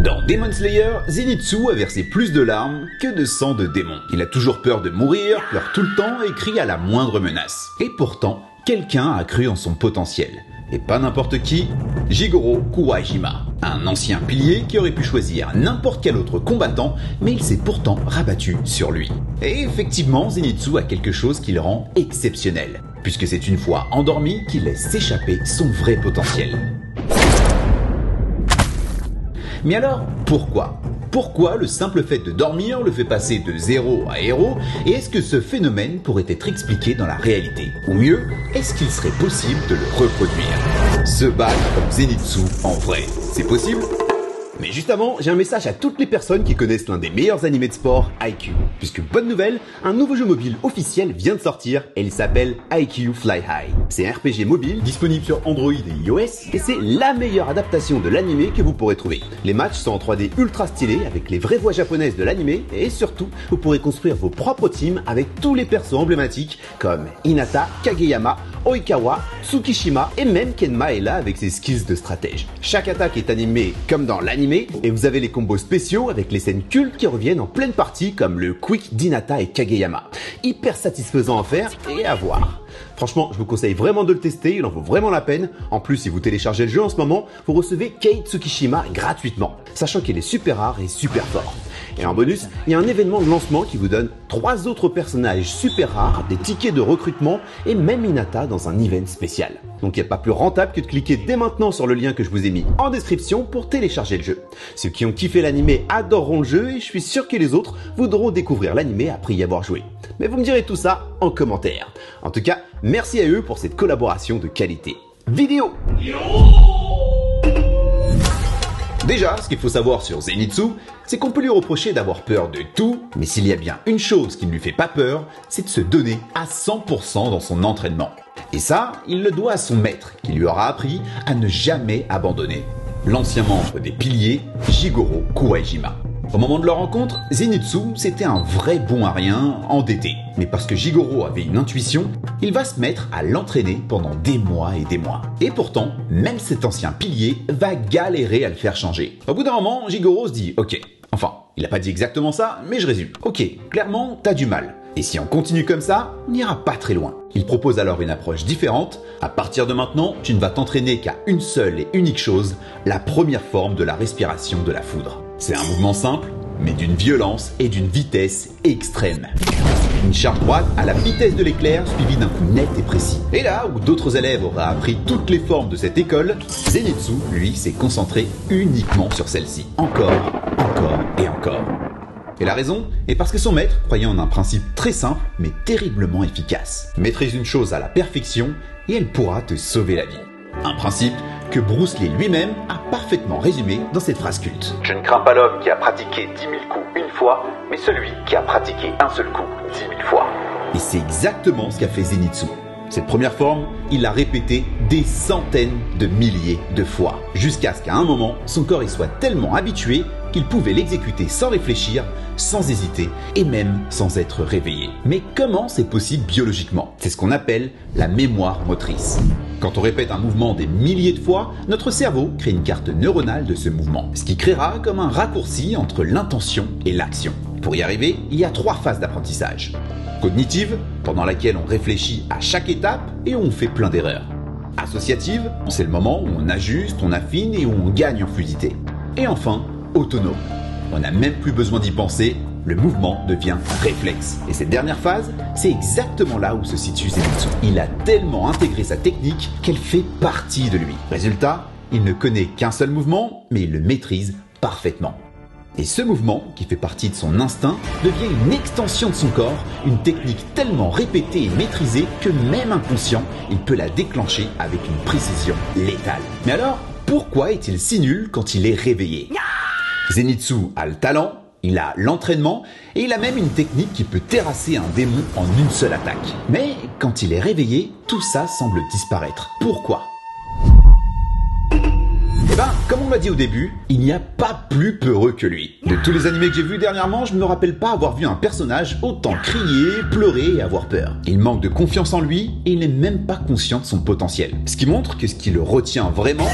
Dans Demon Slayer, Zenitsu a versé plus de larmes que de sang de démon. Il a toujours peur de mourir, pleure tout le temps et crie à la moindre menace. Et pourtant, quelqu'un a cru en son potentiel. Et pas n'importe qui, Jigoro Kuwajima. Un ancien pilier qui aurait pu choisir n'importe quel autre combattant, mais il s'est pourtant rabattu sur lui. Et effectivement, Zenitsu a quelque chose qui le rend exceptionnel, puisque c'est une fois endormi qu'il laisse s'échapper son vrai potentiel. Mais alors, pourquoi ? Pourquoi le simple fait de dormir le fait passer de zéro à héros, et est-ce que ce phénomène pourrait être expliqué dans la réalité ? Ou mieux, est-ce qu'il serait possible de le reproduire ? Se battre comme Zenitsu en vrai, c'est possible ? Mais juste avant, j'ai un message à toutes les personnes qui connaissent l'un des meilleurs animés de sport, Haikyuu. Puisque bonne nouvelle, un nouveau jeu mobile officiel vient de sortir et il s'appelle Haikyuu Fly High. C'est un RPG mobile disponible sur Android et iOS et c'est la meilleure adaptation de l'animé que vous pourrez trouver. Les matchs sont en 3D ultra stylés avec les vraies voix japonaises de l'animé et surtout, vous pourrez construire vos propres teams avec tous les persos emblématiques comme Hinata, Kageyama, Oikawa, Tsukishima et même Kenma est là avec ses skills de stratège. Chaque attaque est animée comme dans l'animé et vous avez les combos spéciaux avec les scènes cultes qui reviennent en pleine partie comme le quick d'Hinata et Kageyama. Hyper satisfaisant à faire et à voir. Franchement, je vous conseille vraiment de le tester, il en vaut vraiment la peine. En plus, si vous téléchargez le jeu en ce moment, vous recevez Kei Tsukishima gratuitement, sachant qu'il est super rare et super fort. Et en bonus, il y a un événement de lancement qui vous donne 3 autres personnages super rares, des tickets de recrutement et même Hinata dans un event spécial. Donc il n'y a pas plus rentable que de cliquer dès maintenant sur le lien que je vous ai mis en description pour télécharger le jeu. Ceux qui ont kiffé l'animé adoreront le jeu et je suis sûr que les autres voudront découvrir l'animé après y avoir joué. Mais vous me direz tout ça en commentaire. En tout cas, merci à eux pour cette collaboration de qualité. Vidéo. Déjà, ce qu'il faut savoir sur Zenitsu, c'est qu'on peut lui reprocher d'avoir peur de tout, mais s'il y a bien une chose qui ne lui fait pas peur, c'est de se donner à 100% dans son entraînement. Et ça, il le doit à son maître, qui lui aura appris à ne jamais abandonner. L'ancien membre des piliers, Jigoro Kuwajima. Au moment de leur rencontre, Zenitsu, c'était un vrai bon à rien, endetté. Mais parce que Jigoro avait une intuition, il va se mettre à l'entraîner pendant des mois et des mois. Et pourtant, même cet ancien pilier va galérer à le faire changer. Au bout d'un moment, Jigoro se dit « Ok, enfin, il a pas dit exactement ça, mais je résume. Ok, clairement, t'as du mal. Et si on continue comme ça, on n'ira pas très loin. » Il propose alors une approche différente. À partir de maintenant, tu ne vas t'entraîner qu'à une seule et unique chose, la première forme de la respiration de la foudre. C'est un mouvement simple, mais d'une violence et d'une vitesse extrême. Une charge droite à la vitesse de l'éclair suivie d'un coup net et précis. Et là où d'autres élèves auraient appris toutes les formes de cette école, Zenitsu, lui, s'est concentré uniquement sur celle-ci. Encore et encore. Et la raison est parce que son maître croyait en un principe très simple mais terriblement efficace. Maîtrise une chose à la perfection et elle pourra te sauver la vie. Un principe que Bruce Lee lui-même a parfaitement résumé dans cette phrase culte. Je ne crains pas l'homme qui a pratiqué 10 000 coups une fois, mais celui qui a pratiqué un seul coup 10 000 fois. Et c'est exactement ce qu'a fait Zenitsu. Cette première forme, il l'a répétée des centaines de milliers de fois, jusqu'à ce qu'à un moment, son corps y soit tellement habitué qu'il pouvait l'exécuter sans réfléchir, sans hésiter et même sans être réveillé. Mais comment c'est possible biologiquement ? C'est ce qu'on appelle la mémoire motrice. Quand on répète un mouvement des milliers de fois, notre cerveau crée une carte neuronale de ce mouvement, ce qui créera comme un raccourci entre l'intention et l'action. Pour y arriver, il y a 3 phases d'apprentissage. Cognitive, pendant laquelle on réfléchit à chaque étape et où on fait plein d'erreurs. Associative, c'est le moment où on ajuste, on affine et où on gagne en fluidité. Et enfin, autonome. On n'a même plus besoin d'y penser, le mouvement devient réflexe. Et cette dernière phase, c'est exactement là où se situe Zenitsu. Il a tellement intégré sa technique qu'elle fait partie de lui. Résultat, il ne connaît qu'un seul mouvement, mais il le maîtrise parfaitement. Et ce mouvement, qui fait partie de son instinct, devient une extension de son corps, une technique tellement répétée et maîtrisée que même inconscient, il peut la déclencher avec une précision létale. Mais alors, pourquoi est-il si nul quand il est réveillé ? Zenitsu a le talent, il a l'entraînement et il a même une technique qui peut terrasser un démon en une seule attaque. Mais quand il est réveillé, tout ça semble disparaître. Pourquoi ? ben, comme on l'a dit au début, il n'y a pas plus peureux que lui. De tous les animés que j'ai vus dernièrement, je ne me rappelle pas avoir vu un personnage autant crier, pleurer et avoir peur. Il manque de confiance en lui et il n'est même pas conscient de son potentiel. Ce qui montre que ce qui le retient vraiment,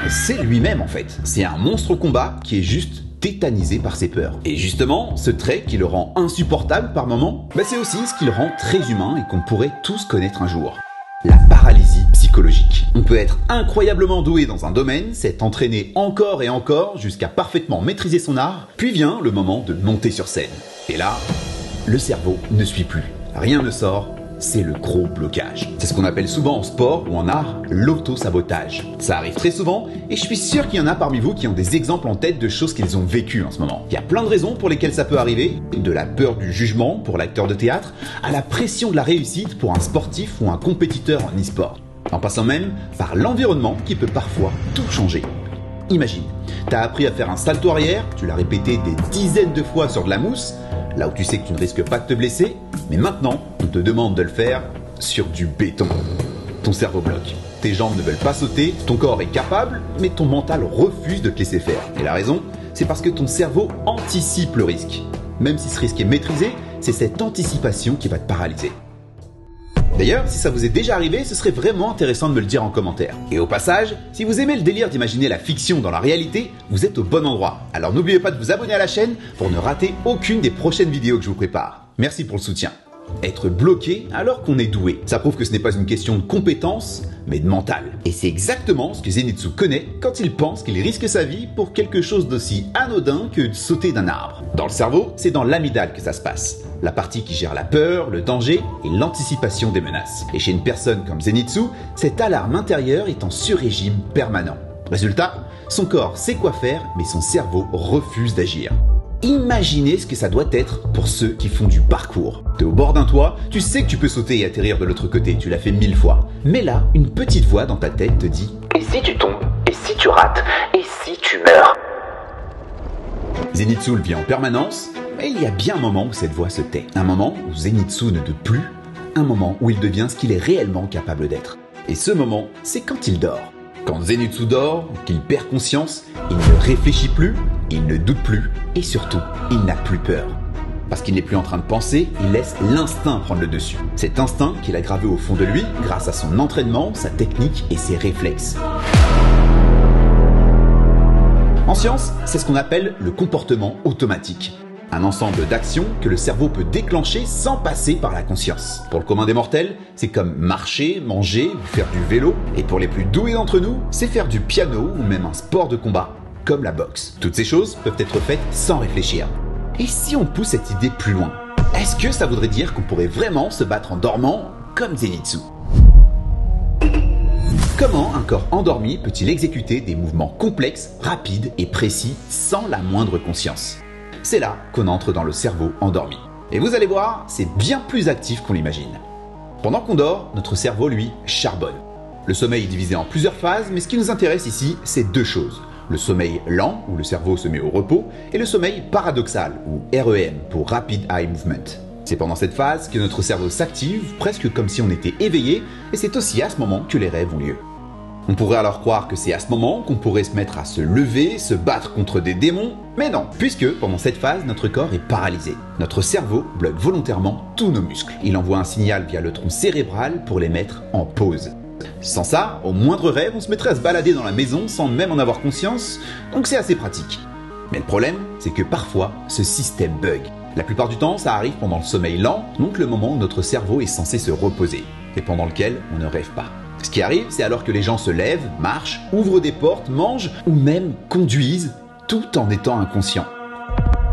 c'est lui-même en fait. C'est un monstre au combat qui est juste tétanisé par ses peurs. Et justement, ce trait qui le rend insupportable par moments, c'est aussi ce qui le rend très humain et qu'on pourrait tous connaître un jour. La paralysie psychologique. On peut être incroyablement doué dans un domaine, s'être entraîné encore et encore jusqu'à parfaitement maîtriser son art, puis vient le moment de monter sur scène. Et là, le cerveau ne suit plus. Rien ne sort, c'est le gros blocage. C'est ce qu'on appelle souvent en sport ou en art l'auto-sabotage. Ça arrive très souvent et je suis sûr qu'il y en a parmi vous qui ont des exemples en tête de choses qu'ils ont vécues en ce moment. Il y a plein de raisons pour lesquelles ça peut arriver, de la peur du jugement pour l'acteur de théâtre, à la pression de la réussite pour un sportif ou un compétiteur en e-sport. En passant même par l'environnement qui peut parfois tout changer. Imagine, t'as appris à faire un salto arrière, tu l'as répété des dizaines de fois sur de la mousse, là où tu sais que tu ne risques pas de te blesser, mais maintenant, on te demande de le faire sur du béton. Ton cerveau bloque. Tes jambes ne veulent pas sauter, ton corps est capable, mais ton mental refuse de te laisser faire. Et la raison, c'est parce que ton cerveau anticipe le risque. Même si ce risque est maîtrisé, c'est cette anticipation qui va te paralyser. D'ailleurs, si ça vous est déjà arrivé, ce serait vraiment intéressant de me le dire en commentaire. Et au passage, si vous aimez le délire d'imaginer la fiction dans la réalité, vous êtes au bon endroit. Alors n'oubliez pas de vous abonner à la chaîne pour ne rater aucune des prochaines vidéos que je vous prépare. Merci pour le soutien. Être bloqué alors qu'on est doué, ça prouve que ce n'est pas une question de compétence, mais de mental. Et c'est exactement ce que Zenitsu connaît quand il pense qu'il risque sa vie pour quelque chose d'aussi anodin que de sauter d'un arbre. Dans le cerveau, c'est dans l'amygdale que ça se passe. La partie qui gère la peur, le danger et l'anticipation des menaces. Et chez une personne comme Zenitsu, cette alarme intérieure est en sur-régime permanent. Résultat, son corps sait quoi faire, mais son cerveau refuse d'agir. Imaginez ce que ça doit être pour ceux qui font du parcours. T'es au bord d'un toit, tu sais que tu peux sauter et atterrir de l'autre côté, tu l'as fait 1000 fois. Mais là, une petite voix dans ta tête te dit « Et si tu tombes? Et si tu rates? Et si tu meurs ?» Zenitsu le vit en permanence, mais il y a bien un moment où cette voix se tait. Un moment où Zenitsu ne doute plus, un moment où il devient ce qu'il est réellement capable d'être. Et ce moment, c'est quand il dort. Quand Zenitsu dort, qu'il perd conscience, il ne réfléchit plus, il ne doute plus, et surtout, il n'a plus peur. Parce qu'il n'est plus en train de penser, il laisse l'instinct prendre le dessus. Cet instinct qu'il a gravé au fond de lui grâce à son entraînement, sa technique et ses réflexes. En science, c'est ce qu'on appelle le comportement automatique. Un ensemble d'actions que le cerveau peut déclencher sans passer par la conscience. Pour le commun des mortels, c'est comme marcher, manger ou faire du vélo. Et pour les plus doués d'entre nous, c'est faire du piano ou même un sport de combat, comme la boxe. Toutes ces choses peuvent être faites sans réfléchir. Et si on pousse cette idée plus loin, est-ce que ça voudrait dire qu'on pourrait vraiment se battre en dormant comme Zenitsu? Comment un corps endormi peut-il exécuter des mouvements complexes, rapides et précis sans la moindre conscience? C'est là qu'on entre dans le cerveau endormi. Et vous allez voir, c'est bien plus actif qu'on l'imagine. Pendant qu'on dort, notre cerveau, lui, charbonne. Le sommeil est divisé en plusieurs phases, mais ce qui nous intéresse ici, c'est deux choses. Le sommeil lent, où le cerveau se met au repos, et le sommeil paradoxal, ou REM, pour Rapid Eye Movement. C'est pendant cette phase que notre cerveau s'active, presque comme si on était éveillé, et c'est aussi à ce moment que les rêves ont lieu. On pourrait alors croire que c'est à ce moment qu'on pourrait se mettre à se lever, se battre contre des démons, mais non, puisque pendant cette phase, notre corps est paralysé. Notre cerveau bloque volontairement tous nos muscles. Il envoie un signal via le tronc cérébral pour les mettre en pause. Sans ça, au moindre rêve, on se mettrait à se balader dans la maison sans même en avoir conscience, donc c'est assez pratique. Mais le problème, c'est que parfois, ce système bug. La plupart du temps, ça arrive pendant le sommeil lent, donc le moment où notre cerveau est censé se reposer, et pendant lequel on ne rêve pas. Ce qui arrive, c'est alors que les gens se lèvent, marchent, ouvrent des portes, mangent ou même conduisent, tout en étant inconscients.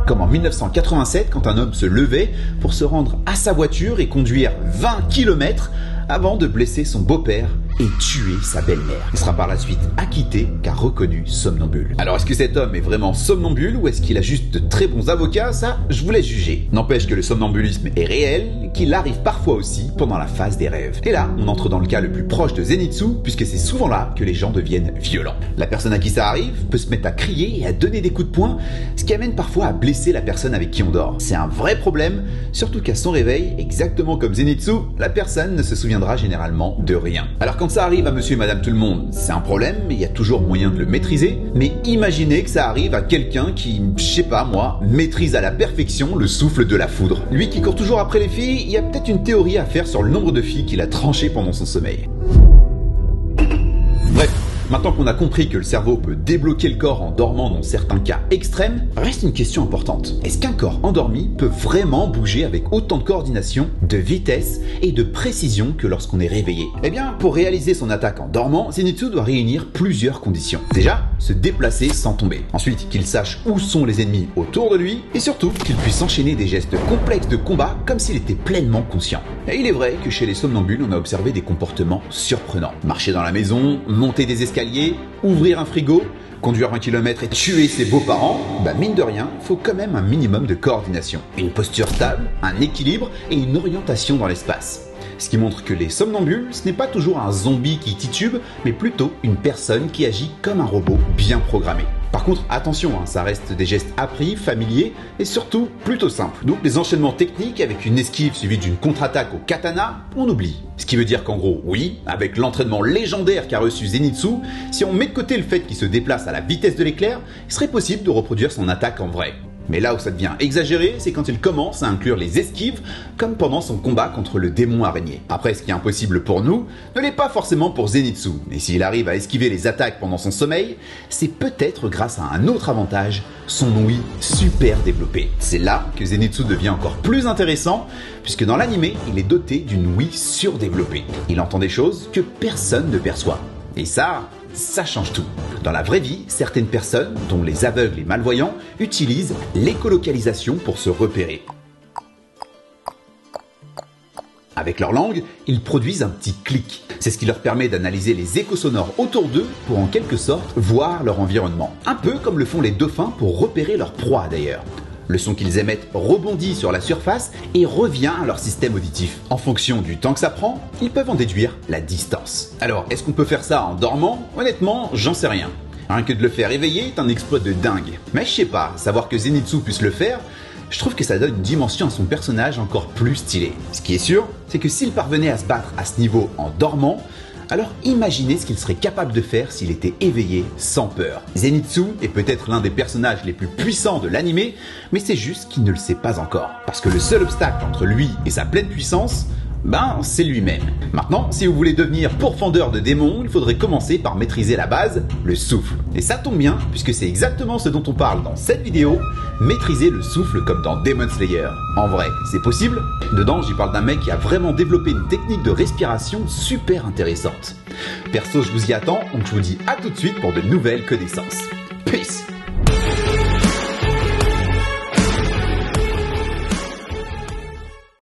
Comme en 1987, quand un homme se levait pour se rendre à sa voiture et conduire 20 km avant de blesser son beau-père et tuer sa belle-mère. Il sera par la suite acquitté car reconnu somnambule. Alors est-ce que cet homme est vraiment somnambule ou est-ce qu'il a juste de très bons avocats? Ça, je vous laisse juger. N'empêche que le somnambulisme est réel et qu'il arrive parfois aussi pendant la phase des rêves. Et là, on entre dans le cas le plus proche de Zenitsu puisque c'est souvent là que les gens deviennent violents. La personne à qui ça arrive peut se mettre à crier et à donner des coups de poing, ce qui amène parfois à blesser la personne avec qui on dort. C'est un vrai problème, surtout qu'à son réveil, exactement comme Zenitsu, la personne ne se souviendra généralement de rien. Alors quand quand ça arrive à monsieur et madame tout le monde, c'est un problème, mais il y a toujours moyen de le maîtriser. Mais imaginez que ça arrive à quelqu'un qui, je sais pas moi, maîtrise à la perfection le souffle de la foudre. Lui qui court toujours après les filles, il y a peut-être une théorie à faire sur le nombre de filles qu'il a tranchées pendant son sommeil. Bref. Maintenant qu'on a compris que le cerveau peut débloquer le corps en dormant dans certains cas extrêmes, reste une question importante. Est-ce qu'un corps endormi peut vraiment bouger avec autant de coordination, de vitesse et de précision que lorsqu'on est réveillé? Eh bien, pour réaliser son attaque en dormant, Zenitsu doit réunir plusieurs conditions. Déjà, se déplacer sans tomber. Ensuite, qu'il sache où sont les ennemis autour de lui. Et surtout, qu'il puisse enchaîner des gestes complexes de combat comme s'il était pleinement conscient. Et il est vrai que chez les somnambules, on a observé des comportements surprenants. Marcher dans la maison, monter des escaliers, ouvrir un frigo, conduire 20 km et tuer ses beaux-parents, mine de rien, faut quand même un minimum de coordination. Une posture stable, un équilibre et une orientation dans l'espace. Ce qui montre que les somnambules, ce n'est pas toujours un zombie qui titube, mais plutôt une personne qui agit comme un robot bien programmé. Par contre, attention, ça reste des gestes appris, familiers et surtout plutôt simples. Donc les enchaînements techniques avec une esquive suivie d'une contre-attaque au katana, on oublie. Ce qui veut dire qu'en gros, oui, avec l'entraînement légendaire qu'a reçu Zenitsu, si on met de côté le fait qu'il se déplace à la vitesse de l'éclair, il serait possible de reproduire son attaque en vrai. Mais là où ça devient exagéré, c'est quand il commence à inclure les esquives, comme pendant son combat contre le démon araignée. Après, ce qui est impossible pour nous, ne l'est pas forcément pour Zenitsu. Et s'il arrive à esquiver les attaques pendant son sommeil, c'est peut-être grâce à un autre avantage, son ouïe super développée. C'est là que Zenitsu devient encore plus intéressant, puisque dans l'anime, il est doté d'une ouïe surdéveloppée. Il entend des choses que personne ne perçoit. Et ça change tout. Dans la vraie vie, certaines personnes, dont les aveugles et malvoyants, utilisent l'écolocalisation pour se repérer. Avec leur langue, ils produisent un petit clic. C'est ce qui leur permet d'analyser les échos sonores autour d'eux pour en quelque sorte voir leur environnement. Un peu comme le font les dauphins pour repérer leur proie d'ailleurs. Le son qu'ils émettent rebondit sur la surface et revient à leur système auditif. En fonction du temps que ça prend, ils peuvent en déduire la distance. Alors, est-ce qu'on peut faire ça en dormant? Honnêtement, j'en sais rien. Rien que de le faire éveiller est un exploit de dingue. Mais je sais pas, savoir que Zenitsu puisse le faire, je trouve que ça donne une dimension à son personnage encore plus stylée. Ce qui est sûr, c'est que s'il parvenait à se battre à ce niveau en dormant, alors imaginez ce qu'il serait capable de faire s'il était éveillé sans peur. Zenitsu est peut-être l'un des personnages les plus puissants de l'anime, mais c'est juste qu'il ne le sait pas encore. Parce que le seul obstacle entre lui et sa pleine puissance, c'est lui-même. Maintenant, si vous voulez devenir pourfendeur de démons, il faudrait commencer par maîtriser la base, le souffle. Et ça tombe bien, puisque c'est exactement ce dont on parle dans cette vidéo, maîtriser le souffle comme dans Demon Slayer. En vrai, c'est possible. Dedans, j'y parle d'un mec qui a vraiment développé une technique de respiration super intéressante. Perso, je vous y attends, donc je vous dis à tout de suite pour de nouvelles connaissances. Peace!